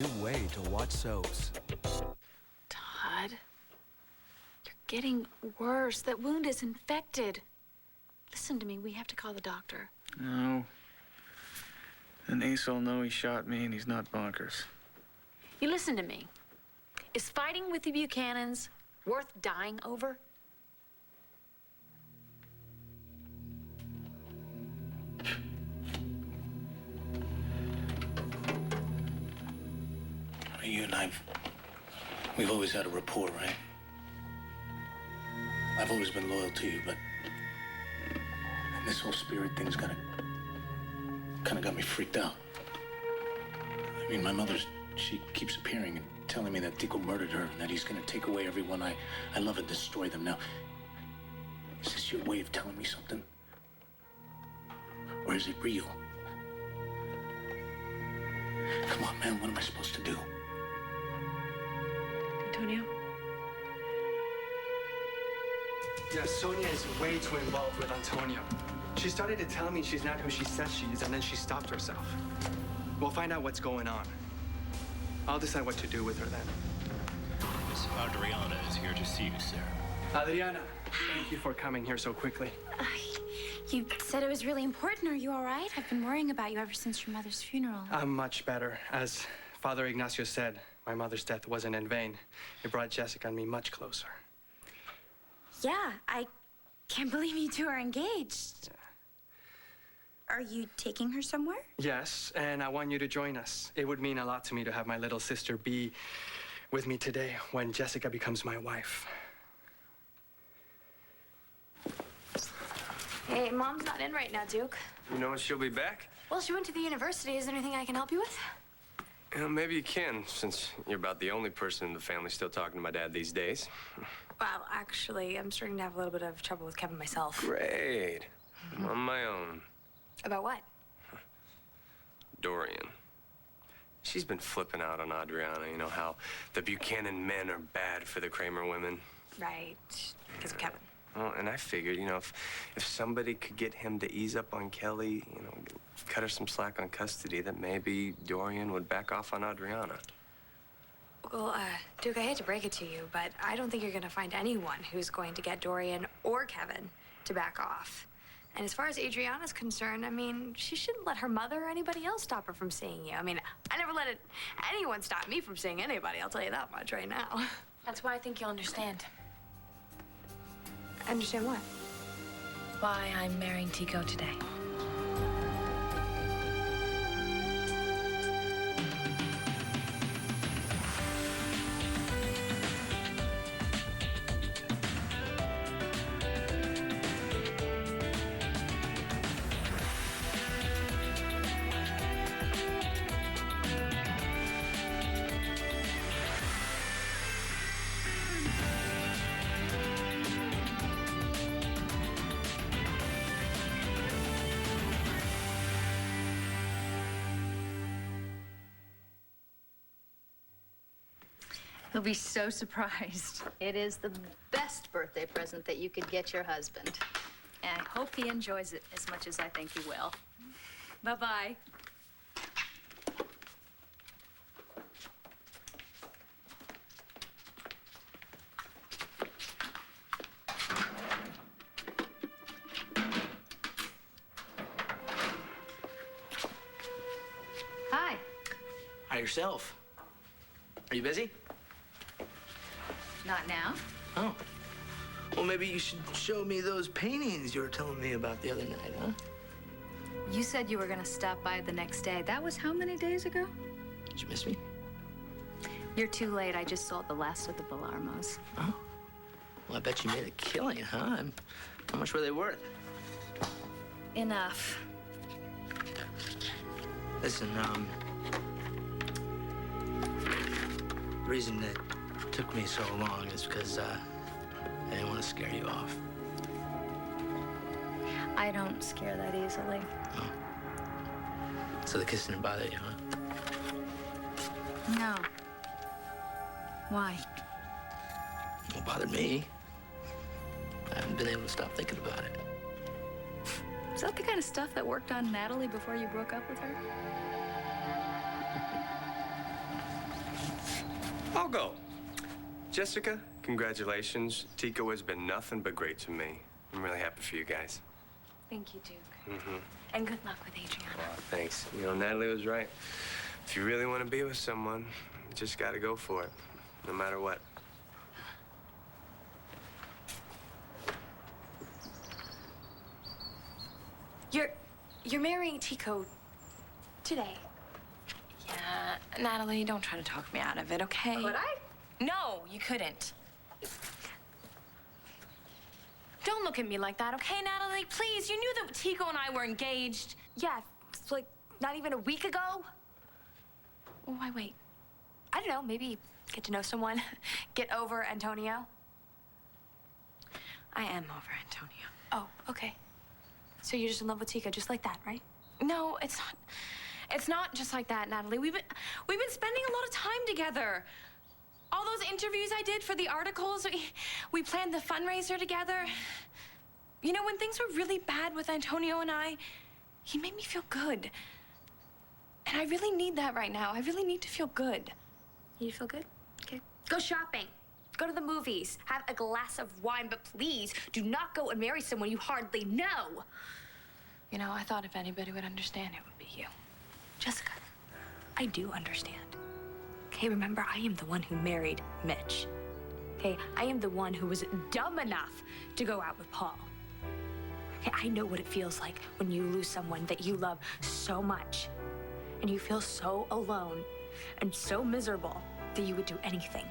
New way to watch soaps. Todd, you're getting worse. That wound is infected. Listen to me. We have to call the doctor. No. Then Ace will know he shot me and he's not bonkers. You listen to me. Is fighting with the Buchanans worth dying over? You and we've always had a rapport, right? I've always been loyal to you, but this whole spirit thing's kind of got me freaked out. I mean, my she keeps appearing and telling me that Tico murdered her and that he's gonna take away everyone I love and destroy them. Now, is this your way of telling me something? Or is it real? Come on, man, what am I supposed to do? Antonio? Yeah, Sonia is way too involved with Antonio. She started to tell me she's not who she says she is, and then she stopped herself. We'll find out what's going on. I'll decide what to do with her then. Miss Adriana is here to see you, sir. Adriana, thank you for coming here so quickly. You said it was really important. Are you all right? I've been worrying about you ever since your mother's funeral. I'm much better. As Father Ignacio said, my mother's death wasn't in vain. It brought Jessica and me much closer. Yeah, I can't believe you two are engaged. Yeah. Are you taking her somewhere? Yes, and I want you to join us. It would mean a lot to me to have my little sister be with me today when Jessica becomes my wife. Hey, Mom's not in right now, Duke. You know when she'll be back? Well, she went to the university. Is there anything I can help you with? Maybe you can, since you're about the only person in the family still talking to my dad these days. Well, actually, I'm starting to have a little bit of trouble with Kevin myself. Great. I'm on my own. About what? Dorian. She's been flipping out on Adriana. You know how the Buchanan men are bad for the Kramer women? Right. Because of Kevin. Well, and I figured, you know, if somebody could get him to ease up on Kelly, you know, cut her some slack on custody, that maybe Dorian would back off on Adriana. Well, Duke, I hate to break it to you, but I don't think you're going to find anyone who's going to get Dorian or Kevin to back off. And as far as Adriana's concerned, I mean, she shouldn't let her mother or anybody else stop her from seeing you. I mean, I never let anyone stop me from seeing anybody, I'll tell you that much right now. That's why I think you'll understand. Understand what? Why I'm marrying Tico today. He'll be so surprised. It is the best birthday present that you could get your husband. And I hope he enjoys it as much as I think he will. Bye-bye. Hi. Hi yourself. Are you busy? Not now. Oh. Well, maybe you should show me those paintings you were telling me about the other night, huh? You said you were gonna stop by the next day. That was how many days ago? Did you miss me? You're too late. I just sold the last of the Palermos. Oh. Well, I bet you made a killing, huh? And how much were they worth? Enough. Listen, the reason that it took me so long is because, I didn't want to scare you off. I don't scare that easily. Oh. So the kiss didn't bother you, huh? No. Why? It bothered me. I haven't been able to stop thinking about it. Is that the kind of stuff that worked on Natalie before you broke up with her? I'll go. Jessica, congratulations. Tico has been nothing but great to me. I'm really happy for you guys. Thank you, Duke. Mm-hmm. And good luck with Adriana. Well, thanks. You know, Natalie was right. If you really want to be with someone, you just got to go for it, no matter what. You're marrying Tico today. Yeah, Natalie, don't try to talk me out of it, okay? Could I? No, you couldn't. Don't look at me like that, okay, Natalie? Please, you knew that Tico and I were engaged. Yeah, it's like not even a week ago. Why wait? I don't know, maybe get to know someone, get over Antonio. I am over Antonio. Oh, okay. So you're just in love with Tico, just like that, right? No, it's not. It's not just like that, Natalie. We've been spending a lot of time together. All those interviews I did for the articles, we planned the fundraiser together. You know, when things were really bad with Antonio and I, he made me feel good. And I really need that right now. I really need to feel good. You feel good? Okay. Go shopping. Go to the movies. Have a glass of wine, but please do not go and marry someone you hardly know. You know, I thought if anybody would understand, it would be you. Jessica, I do understand. Okay, remember, I am the one who married Mitch. Okay, I am the one who was dumb enough to go out with Paul. Okay, I know what it feels like when you lose someone that you love so much and you feel so alone and so miserable that you would do anything.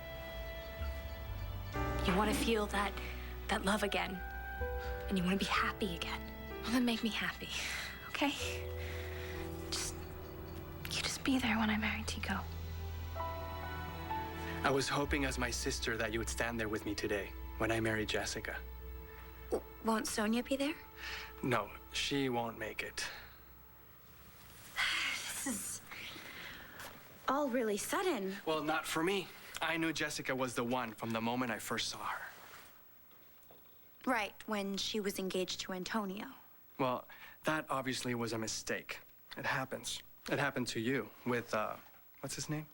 You want to feel that love again, and you want to be happy again. Well, then make me happy, okay? You just be there when I marry Tico. I was hoping as my sister that you would stand there with me today when I marry Jessica. Won't Sonia be there? No, she won't make it. This is all really sudden. Well, not for me. I knew Jessica was the one from the moment I first saw her. Right, when she was engaged to Antonio. Well, that obviously was a mistake. It happens. It happened to you with, what's his name?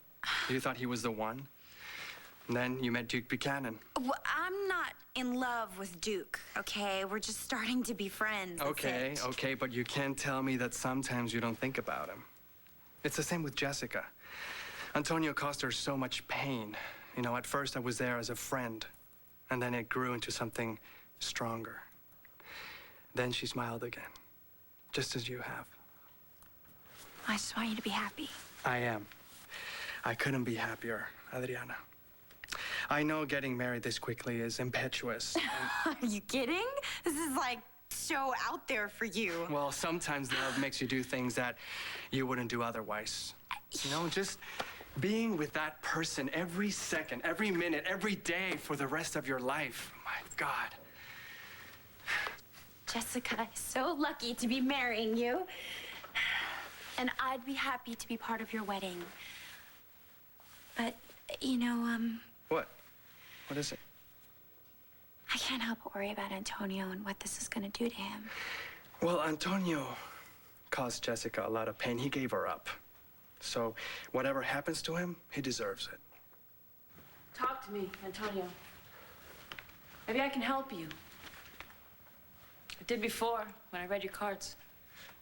You thought he was the one. And then you met Duke Buchanan. Well, I'm not in love with Duke, okay? We're just starting to be friends. That's it. Okay, but you can't tell me that sometimes you don't think about him. It's the same with Jessica. Antonio caused her so much pain. You know, at first I was there as a friend, and then it grew into something stronger. Then she smiled again, just as you have. I just want you to be happy. I am. I couldn't be happier, Adriana. I know getting married this quickly is impetuous. Are you kidding? This is like so out there for you. Well, sometimes love makes you do things that you wouldn't do otherwise. You know, just being with that person every second, every minute, every day for the rest of your life. My God. Jessica is so lucky to be marrying you. And I'd be happy to be part of your wedding. But, you know, What? What is it? I can't help but worry about Antonio and what this is gonna do to him. Well, Antonio caused Jessica a lot of pain. He gave her up. So whatever happens to him, he deserves it. Talk to me, Antonio. Maybe I can help you. I did before, when I read your cards.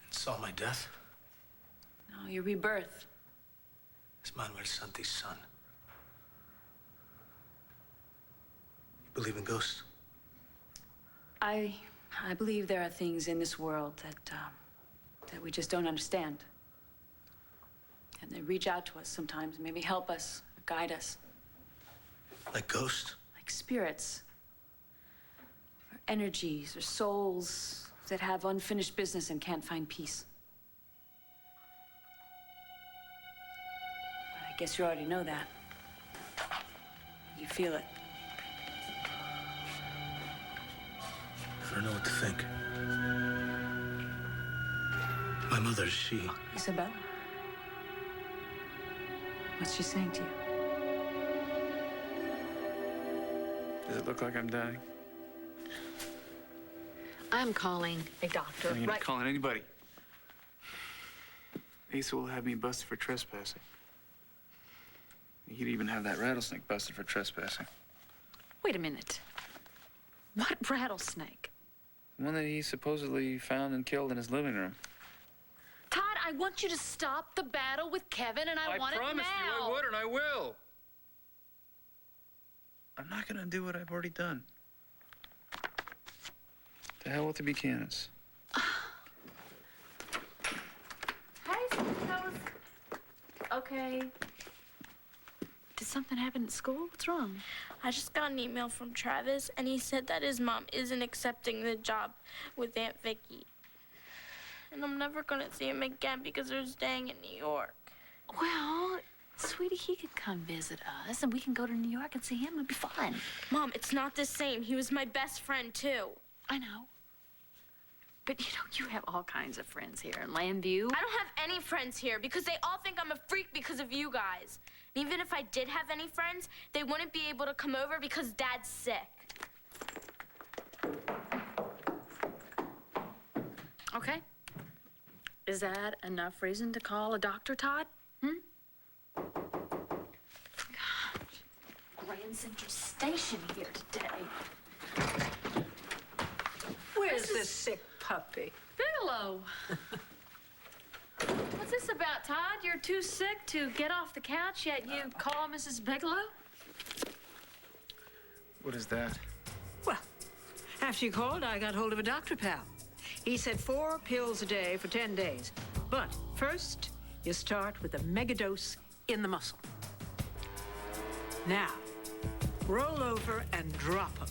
Saw my death. No, your rebirth. It's Manuel Santi's son. You believe in ghosts? I believe there are things in this world that we just don't understand. And they reach out to us sometimes, maybe help us, or guide us. Like ghosts? Like spirits. Or energies, or souls that have unfinished business and can't find peace. I guess you already know that. You feel it. I don't know what to think. My mother, she... Isabel? What's she saying to you? Does it look like I'm dying? I'm calling a doctor. I ain't Right. calling anybody. Asa will have me busted for trespassing. He He'd even have that rattlesnake busted for trespassing. Wait a minute. What rattlesnake? The one that he supposedly found and killed in his living room. Todd, I want you to stop the battle with Kevin, and I want it now. I promised you I would, and I will. I'm not gonna do what I've already done. To hell with the Buchanans. Hi, Rose. Okay. Did something happen at school? What's wrong? I just got an email from Travis, and he said that his mom isn't accepting the job with Aunt Vicky. And I'm never gonna see him again because they're staying in New York. Well, sweetie, he could come visit us, and we can go to New York and see him. It'd be fun. Mom, it's not the same. He was my best friend, too. I know. But, you know, you have all kinds of friends here in Lambview. I don't have any friends here because they all think I'm a freak because of you guys. And even if I did have any friends, they wouldn't be able to come over because Dad's sick. Okay. Is that enough reason to call a doctor, Todd? Gosh, Grand Central Station here today. Where's this sick puppy? Bigelow. What's this about, Todd? You're too sick to get off the couch, yet you call Mrs. Bigelow? What is that? Well, after you called, I got hold of a doctor pal. He said 4 pills a day for 10 days. But first, you start with a megadose in the muscle. Now, roll over and drop them.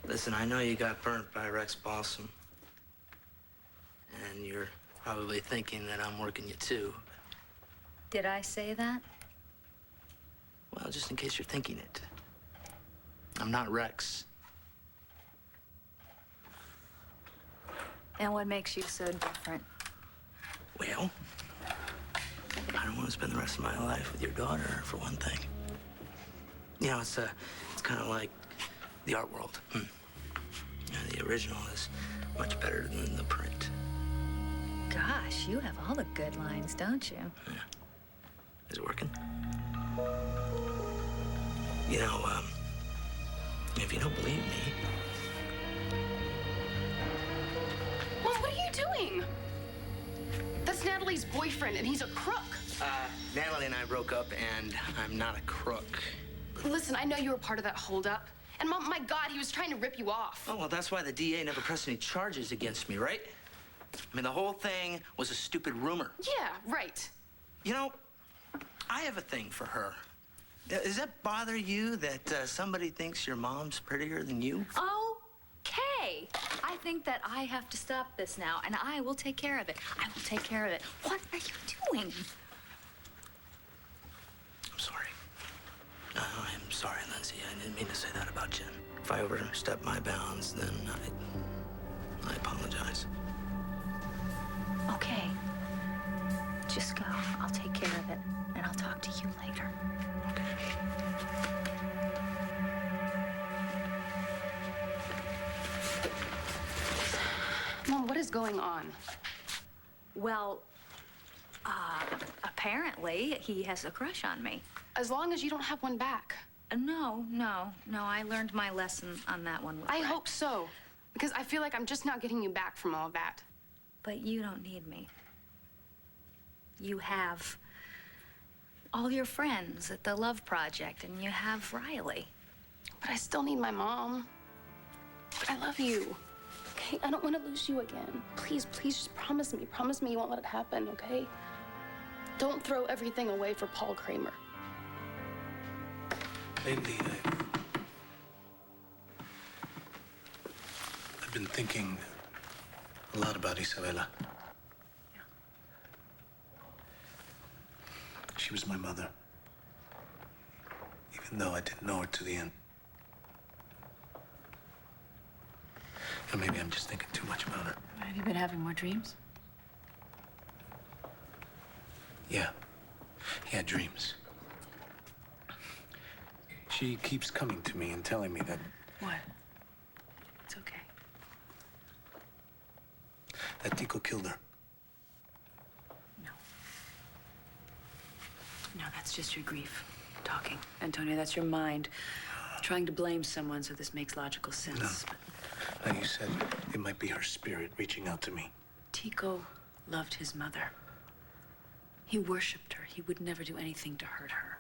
Listen, I know you got burnt by Rex Balsam. And you're probably thinking that I'm working you too. Did I say that? Well, just in case you're thinking it. I'm not Rex. And what makes you so different? Well, I don't want to spend the rest of my life with your daughter, for one thing. You know, it's kind of like the art world. You know, the original is much better than the print. Gosh, you have all the good lines, don't you? Yeah. Is it working? You know, if you don't believe me... Mom, what are you doing? That's Natalie's boyfriend, and he's a crook. Natalie and I broke up, and I'm not a crook. Listen, I know you were part of that holdup. And Mom, my God, he was trying to rip you off. Oh, well, that's why the DA never pressed any charges against me, right? I mean, the whole thing was a stupid rumor. Yeah, right. You know, I have a thing for her. Does that bother you that somebody thinks your mom's prettier than you? Okay. I think that I have to stop this now, and I will take care of it. I will take care of it. What are you doing? I'm sorry. I'm sorry, Lindsay. I didn't mean to say that about Jen. If I overstepped my bounds, then I apologize. Okay. Just go. I'll take care of it, and I'll talk to you later. Mom, what is going on? Well, apparently he has a crush on me. As long as you don't have one back. No. I learned my lesson on that one with I Brett. hope so. Because I feel like I'm just not getting you back from all of that. But you don't need me. You have all your friends at the Love Project, and you have Riley. But I still need my mom. But I love you. Okay? I don't want to lose you again. Please just promise me. Promise me you won't let it happen, okay? Don't throw everything away for Paul Kramer. Lately, I've been thinking a lot about Isabella. She was my mother, even though I didn't know her to the end. Or maybe I'm just thinking too much about her. Have you been having more dreams? Yeah, dreams. She keeps coming to me and telling me that... What? it's okay. That Tico killed her. No. No, that's just your grief talking. Antonio, that's your mind trying to blame someone so this makes logical sense. No. But Now, you said it might be her spirit reaching out to me. Tico loved his mother. He worshipped her. He would never do anything to hurt her.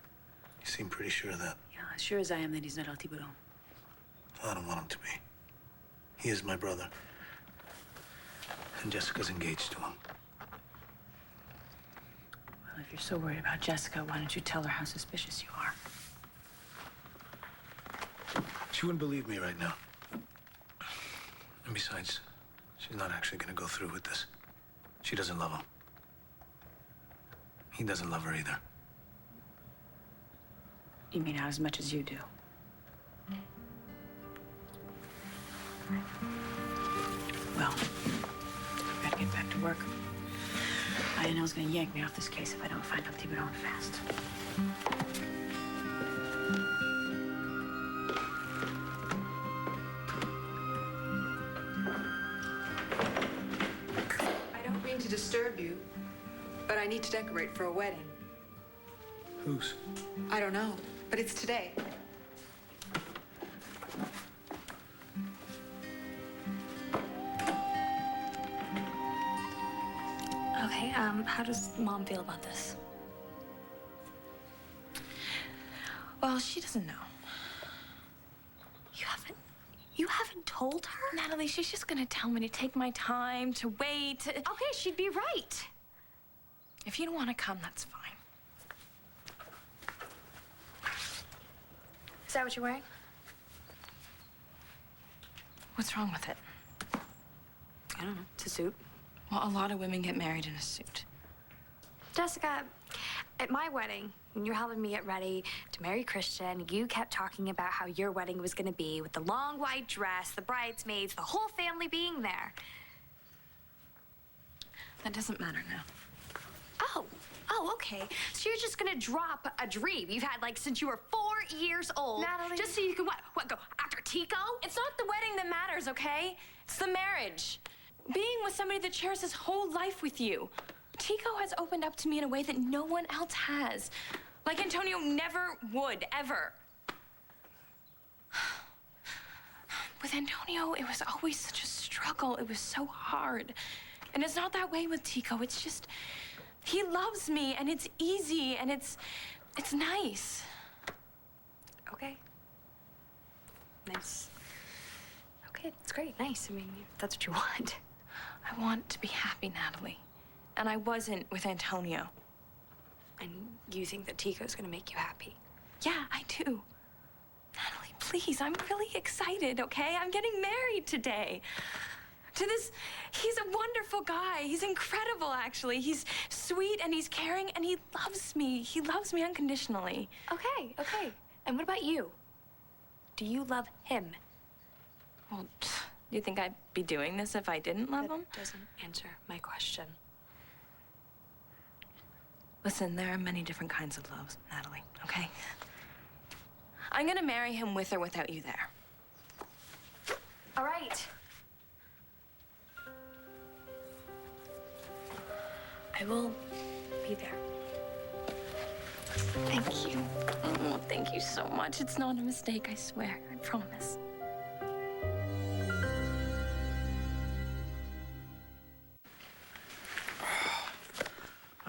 You seem pretty sure of that. Yeah, as sure as I am that he's not El Tiburon. I don't want him to be. He is my brother. And Jessica's engaged to him. Well, if you're so worried about Jessica, why don't you tell her how suspicious you are? She wouldn't believe me right now. And besides, she's not actually gonna go through with this. She doesn't love him. He doesn't love her either. You mean not as much as you do? Well, I've got to get back to work. INL's gonna yank me off this case if I don't find El Tiburon fast. I don't mean to disturb you, but I need to decorate for a wedding. Whose? I don't know, but it's today. Okay, how does Mom feel about this? Well, she doesn't know. You haven't told her? Natalie, she's just gonna tell me to take my time, to wait. Okay, she'd be right. If you don't want to come, that's fine. Is that what you're wearing? What's wrong with it? I don't know. It's a suit. Well, a lot of women get married in a suit. Jessica, at my wedding, when you're helping me get ready to marry Christian, you kept talking about how your wedding was gonna be with the long white dress, the bridesmaids, the whole family being there. That doesn't matter now. Oh, okay. So you're just gonna drop a dream you've had like since you were 4 years old, Natalie. just so you can what go after Tico? It's not the wedding that matters, okay? It's the marriage. Being with somebody that shares his whole life with you. Tico has opened up to me in a way that no one else has. Like Antonio never would, ever. With Antonio, it was always such a struggle. It was so hard. And it's not that way with Tico. It's just, he loves me, and it's easy, and it's nice. Okay. Nice. Okay, it's great. Nice. I mean, if that's what you want. I want to be happy, Natalie. And I wasn't with Antonio. And you think that Tico's gonna make you happy? Yeah, I do. Natalie, please, I'm really excited, okay? I'm getting married today. To this, he's a wonderful guy. He's incredible, actually. He's sweet and he's caring and he loves me. He loves me unconditionally. Okay. And what about you? Do you love him? Well, do you think I'd be doing this if I didn't love him? That doesn't answer my question. Listen, there are many different kinds of loves, Natalie, okay? I'm gonna marry him with or without you there. All right. I will be there. Thank you. Oh, thank you so much. It's not a mistake, I swear. I promise.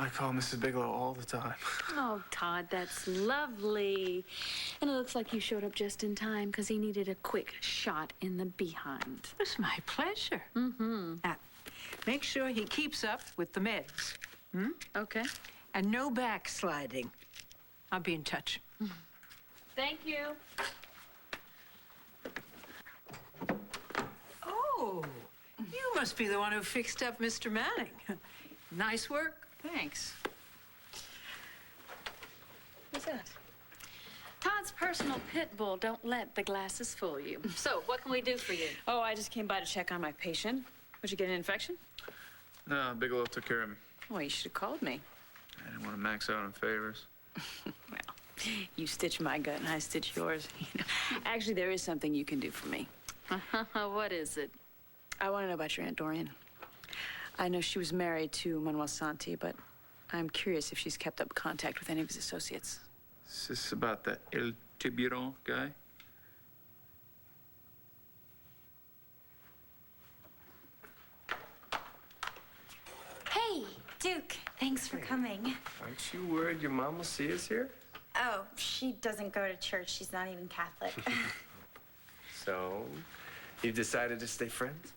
I call Mrs. Bigelow all the time. Oh, Todd, that's lovely. And it looks like you showed up just in time because he needed a quick shot in the behind. It's my pleasure. Mm-hmm. Now, make sure he keeps up with the meds. Hmm? Okay. And no backsliding. I'll be in touch. Thank you. Oh, you must be the one who fixed up Mr. Manning. Nice work. Thanks. What's that? Todd's personal pit bull. Don't let the glasses fool you. So, what can we do for you? Oh, I just came by to check on my patient. Would you get an infection? No, Bigelow took care of me. Well, you should have called me. I didn't want to max out on favors. Well, you stitch my gut and I stitch yours. Actually, there is something you can do for me. What is it? I want to know about your Aunt Dorian. I know she was married to Manuel Santi, but I'm curious if she's kept up contact with any of his associates. Is this about the El Tiburon guy? Hey, Duke. Thanks for coming. Aren't you worried your mom will see us here? Oh, she doesn't go to church. She's not even Catholic. So, you've decided to stay friends?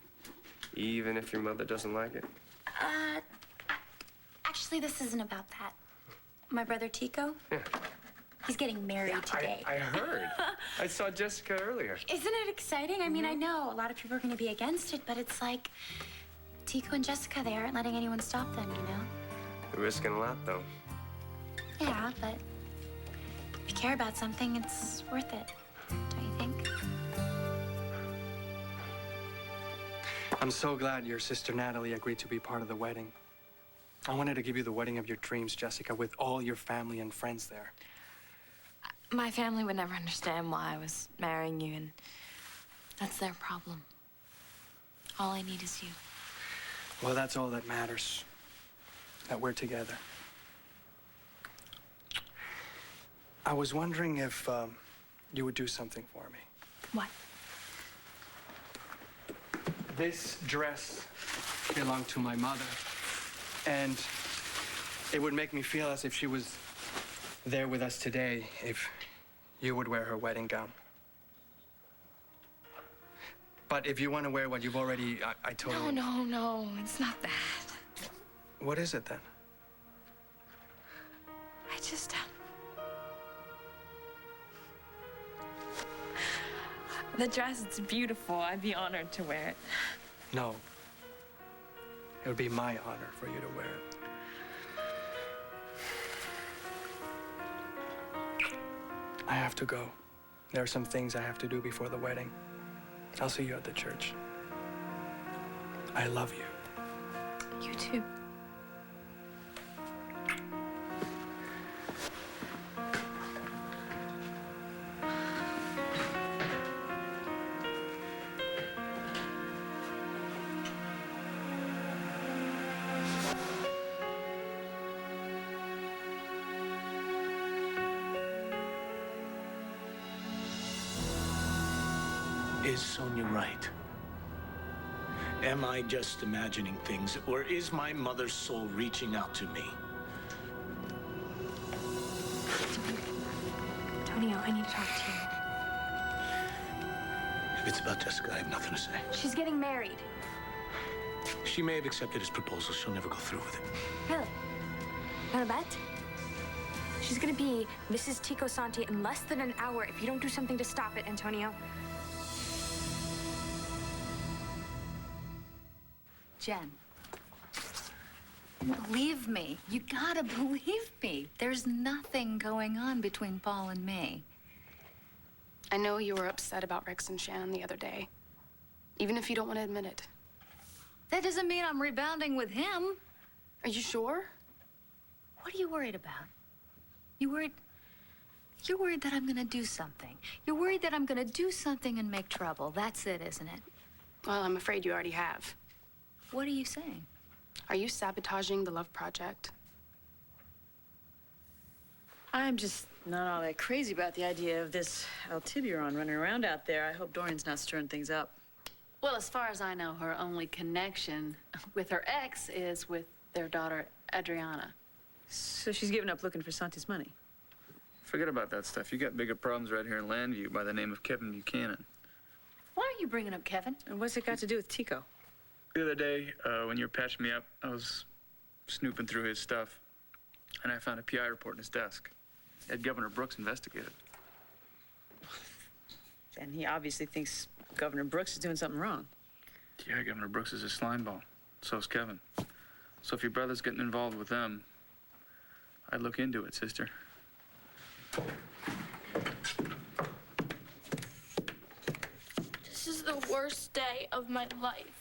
Even if your mother doesn't like it? Actually, this isn't about that. My brother Tico, Yeah. he's getting married today. I heard. I saw Jessica earlier. Isn't it exciting? I mean, I know a lot of people are going to be against it, but it's like Tico and Jessica, they aren't letting anyone stop them, you know? You're risking a lot, though. Yeah, but if you care about something, it's worth it, don't you think? I'm so glad your sister Natalie agreed to be part of the wedding. I wanted to give you the wedding of your dreams, Jessica, with all your family and friends there. My family would never understand why I was marrying you, and that's their problem. All I need is you. Well, that's all that matters, that we're together. I was wondering if you would do something for me. What? This dress belonged to my mother, and it would make me feel as if she was there with us today if you would wear her wedding gown. But if you want to wear what you've already, I totally... No, it's not that. What is it then? I just... The dress, it's beautiful. I'd be honored to wear it. No. It would be my honor for you to wear it. I have to go. There are some things I have to do before the wedding. I'll see you at the church. I love you. You too. Is Sonia right? Am I just imagining things, or is my mother's soul reaching out to me? Antonio, I need to talk to you. If it's about Jessica, I have nothing to say. She's getting married. She may have accepted his proposal. She'll never go through with it. Really? Want to bet? She's gonna be Mrs. Tico Santi in less than an hour if you don't do something to stop it, Antonio. Jen, believe me. You gotta believe me. There's nothing going on between Paul and me. I know you were upset about Rex and Shannon the other day, even if you don't want to admit it. That doesn't mean I'm rebounding with him. Are you sure? What are you worried about? You're worried that I'm gonna do something. You're worried that I'm gonna do something and make trouble. That's it, isn't it? Well, I'm afraid you already have. What are you saying? Are you sabotaging the love project? I'm just not all that crazy about the idea of this El Tiburon running around out there. I hope Dorian's not stirring things up. Well, as far as I know, her only connection with her ex is with their daughter, Adriana. So she's given up looking for Santi's money. Forget about that stuff. You got bigger problems right here in Landview by the name of Kevin Buchanan. Why are you bringing up Kevin? And what's it got to do with Tico? The other day, when you were patching me up, I was snooping through his stuff, and I found a PI report in his desk. He had Governor Brooks investigated. And he obviously thinks Governor Brooks is doing something wrong. Yeah, Governor Brooks is a slimeball. So's Kevin. So if your brother's getting involved with them, I'd look into it, sister. This is the worst day of my life.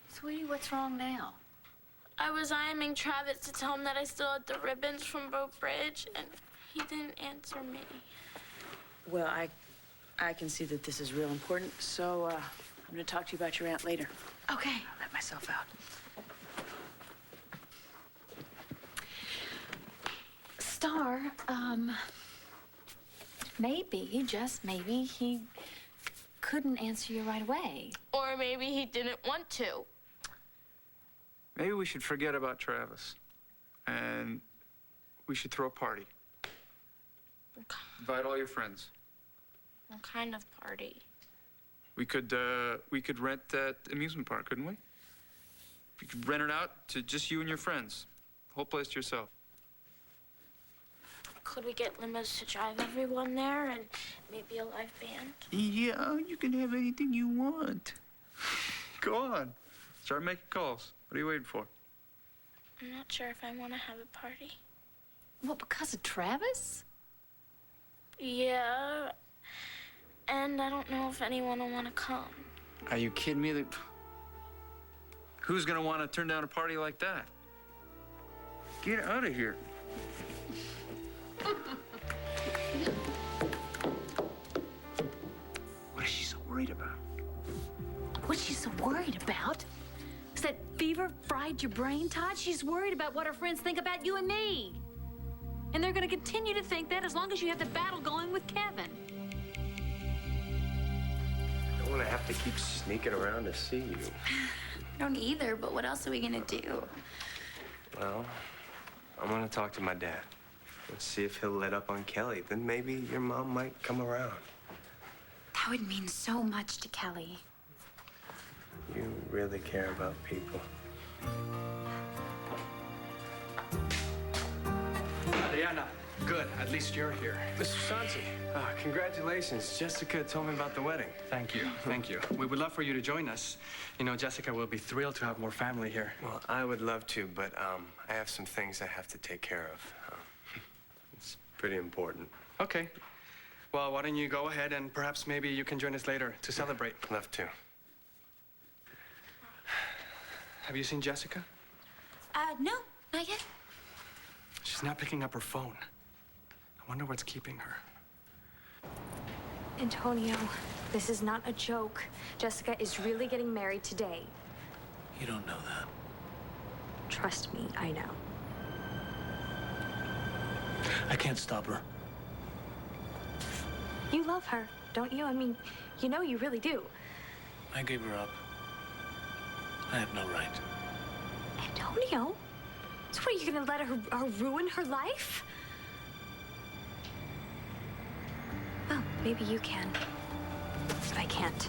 Sweetie, what's wrong now? I was IMing Travis to tell him that I still had the ribbons from Boat Bridge, and he didn't answer me. Well, I can see that this is real important, so I'm gonna talk to you about your aunt later. Okay. I'll let myself out. Star, maybe, just maybe, he couldn't answer you right away. Or maybe he didn't want to. Maybe we should forget about Travis. And we should throw a party. Invite all your friends. What kind of party? We could rent that amusement park, couldn't we? We could rent it out to just you and your friends. The whole place to yourself. Could we get limos to drive everyone there and maybe a live band? Yeah, you can have anything you want. Go on. Start making calls. What are you waiting for? I'm not sure if I want to have a party. What, because of Travis? Yeah. And I don't know if anyone will want to come. Are you kidding me? Who's gonna want to turn down a party like that? Get out of here. What is she so worried about? What's she so worried about? Is that fever fried your brain, Todd? She's worried about what her friends think about you and me. And they're gonna continue to think that as long as you have the battle going with Kevin. I don't want to have to keep sneaking around to see you. I don't either, but what else are we gonna do? Well, I'm gonna talk to my dad. Let's see if he'll let up on Kelly. Then maybe your mom might come around. That would mean so much to Kelly. You really care about people. Adriana, good. At least you're here. Mr. Santi, congratulations. Jessica told me about the wedding. Thank you. Thank you. We would love for you to join us. You know, Jessica will be thrilled to have more family here. Well, I would love to, but I have some things I have to take care of. It's pretty important. Okay. Well, why don't you go ahead and perhaps maybe you can join us later to celebrate. Love to. Have you seen Jessica? No, not yet. She's not picking up her phone. I wonder what's keeping her. Antonio, this is not a joke. Jessica is really getting married today. You don't know that. Trust me, I know. I can't stop her. You love her, don't you? I mean, you know you really do. I gave her up. I have no right. Antonio? So what, are you gonna let her ruin her life? Well, maybe you can. But I can't.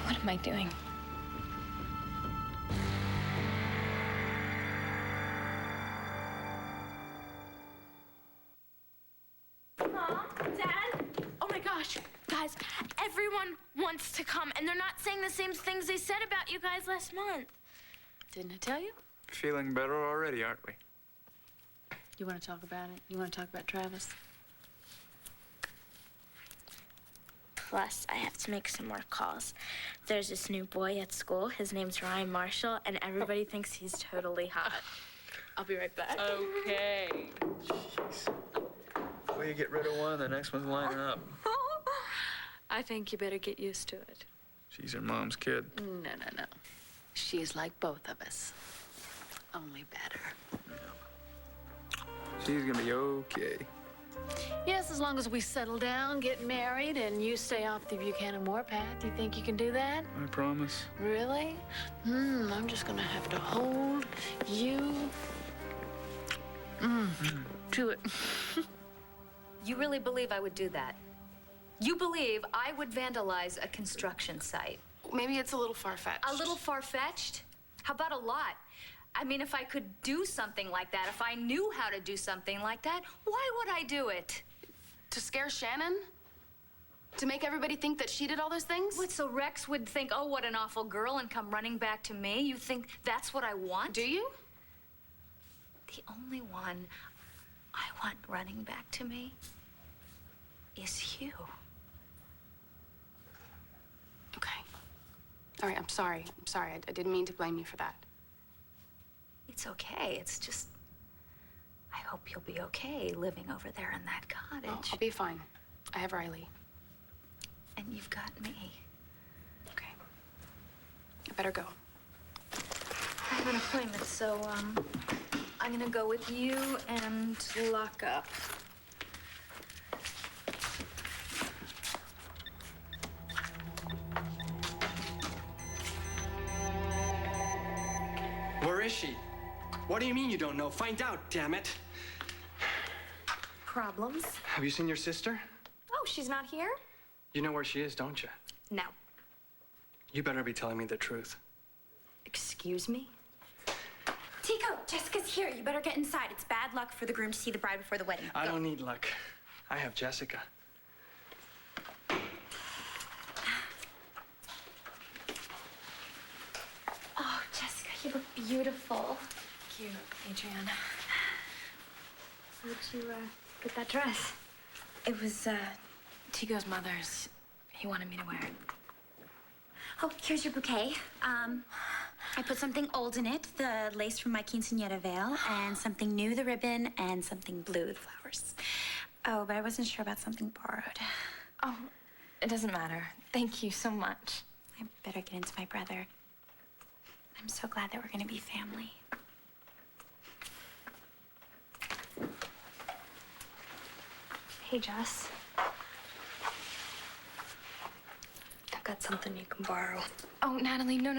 What am I doing? Mom, Dad? Oh my gosh, guys, everyone wants to come, and they're not saying the same things they said about you guys last month. Didn't I tell you? Feeling better already, aren't we? You want to talk about it? You want to talk about Travis? Plus, I have to make some more calls. There's this new boy at school. His name's Ryan Marshall, and everybody thinks he's totally hot. I'll be right back. Okay. Jeez. Well, you get rid of one, the next one's lining up. I think you better get used to it. She's her mom's kid. No. She's like both of us. Only better. She's gonna be okay. Yes, as long as we settle down, get married, and you stay off the Buchanan warpath. You think you can do that? I promise. Really? I'm just gonna have to hold you to it. You really believe I would do that? You believe I would vandalize a construction site? Maybe it's a little far-fetched. A little far-fetched? How about a lot? I mean, if I could do something like that, if I knew how to do something like that, why would I do it? To scare Shannon? To make everybody think that she did all those things? What, so Rex would think, oh, what an awful girl, and come running back to me? You think that's what I want? Do you? The only one I want running back to me is you. Okay. All right, I'm sorry. I'm sorry. I didn't mean to blame you for that. It's okay. It's just, I hope you'll be okay living over there in that cottage. Oh, I'll be fine. I have Riley. And you've got me. Okay. I better go. I have an appointment, so, I'm gonna go with you and lock up. Where is she? What do you mean you don't know? Find out, damn it. Problems? Have you seen your sister? Oh, she's not here? You know where she is, don't you? No. You better be telling me the truth. Excuse me? Tico, Jessica's here. You better get inside. It's bad luck for the groom to see the bride before the wedding. I don't need luck. I have Jessica. Oh, Jessica, you look beautiful. Thank you, Adriana. Where'd you, get that dress? It was, Tico's mother's. He wanted me to wear it. Oh, here's your bouquet. I put something old in it, the lace from my quinceañera veil, and something new, the ribbon, and something blue, the flowers. Oh, but I wasn't sure about something borrowed. Oh, it doesn't matter. Thank you so much. I better get into my brother. I'm so glad that we're gonna be family. Hey, Jess. I've got something you can borrow. Oh, Natalie, no.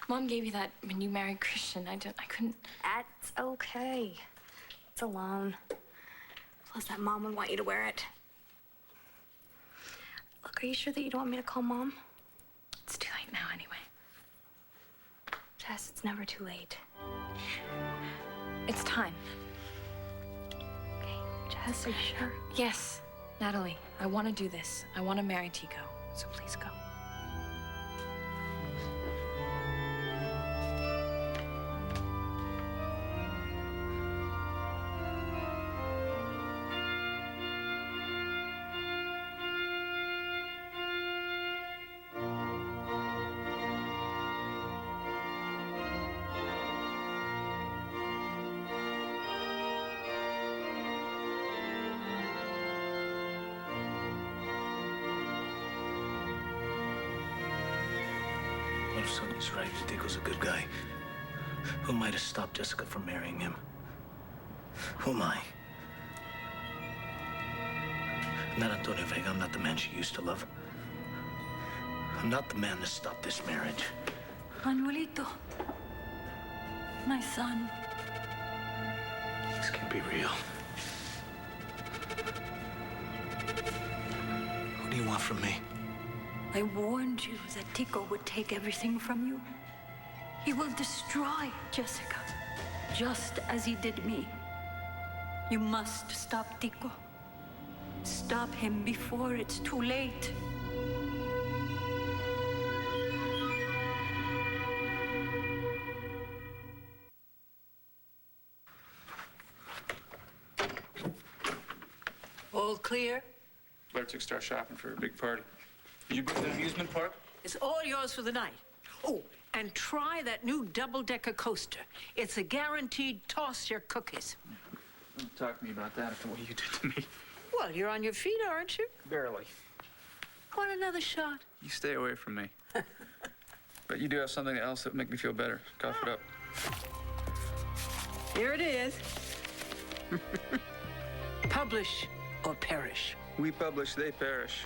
Mom gave you that when you married Christian. I couldn't. That's okay. It's a loan. Plus, that mom would want you to wear it. Look, are you sure that you don't want me to call Mom? It's too late now anyway. Jess, it's never too late. It's time. Okay, Jess, are you sure? Yes, Natalie, I want to do this. I want to marry Tico, so please go. What if Sonya's right? Tico's a good guy. Who might have stopped Jessica from marrying him? Who am I? Not Antonio Vega. I'm not the man she used to love. I'm not the man to stop this marriage. Manuelito, my son. This can't be real. What do you want from me? I warned you that Tico would take everything from you. He will destroy Jessica, just as he did me. You must stop Tico. Stop him before it's too late. All clear? Blair took Star shopping for a big party. Did you go to the amusement park? It's all yours for the night. Oh, and try that new double-decker coaster. It's a guaranteed toss your cookies. Don't talk to me about that after what you did to me. Well, you're on your feet, aren't you? Barely. Want another shot? You stay away from me. But you do have something else that would make me feel better. Cough it up. Here it is. Publish or perish. We publish, they perish.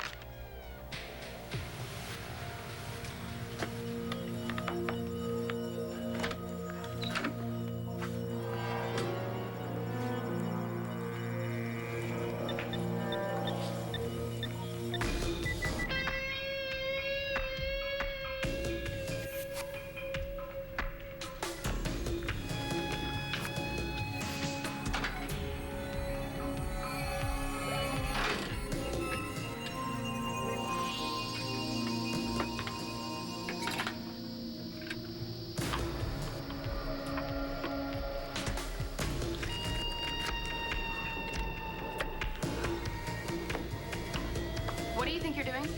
What do you think you're doing?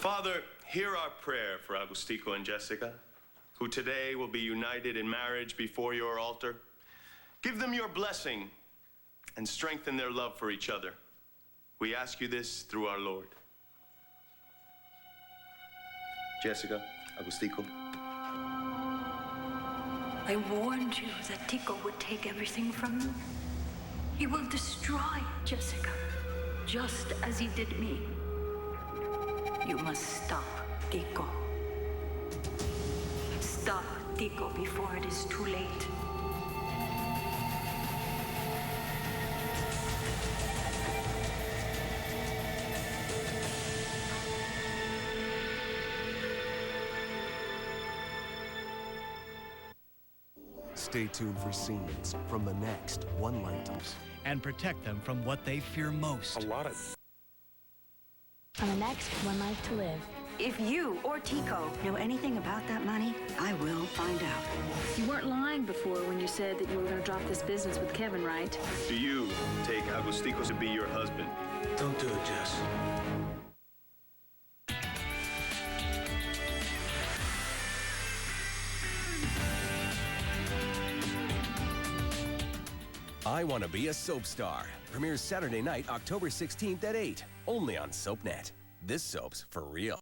Father, hear our prayer for Agustico and Jessica, who today will be united in marriage before your altar. Give them your blessing and strengthen their love for each other. We ask you this through our Lord. Jessica, Agustico. I warned you that Tico would take everything from you. He will destroy Jessica, just as he did me. You must stop Tico. Stop Tico before it is too late. Stay tuned for scenes from the next One Life. And protect them from what they fear most. A lot of... On the next One Life to Live. If you or Tico know anything about that money, I will find out. You weren't lying before when you said that you were going to drop this business with Kevin, right? Do you take Agustico to be your husband? Don't do it, Jess. I Want to Be a Soap Star premieres Saturday night, October 16th at 8, only on SoapNet. This soap's for real.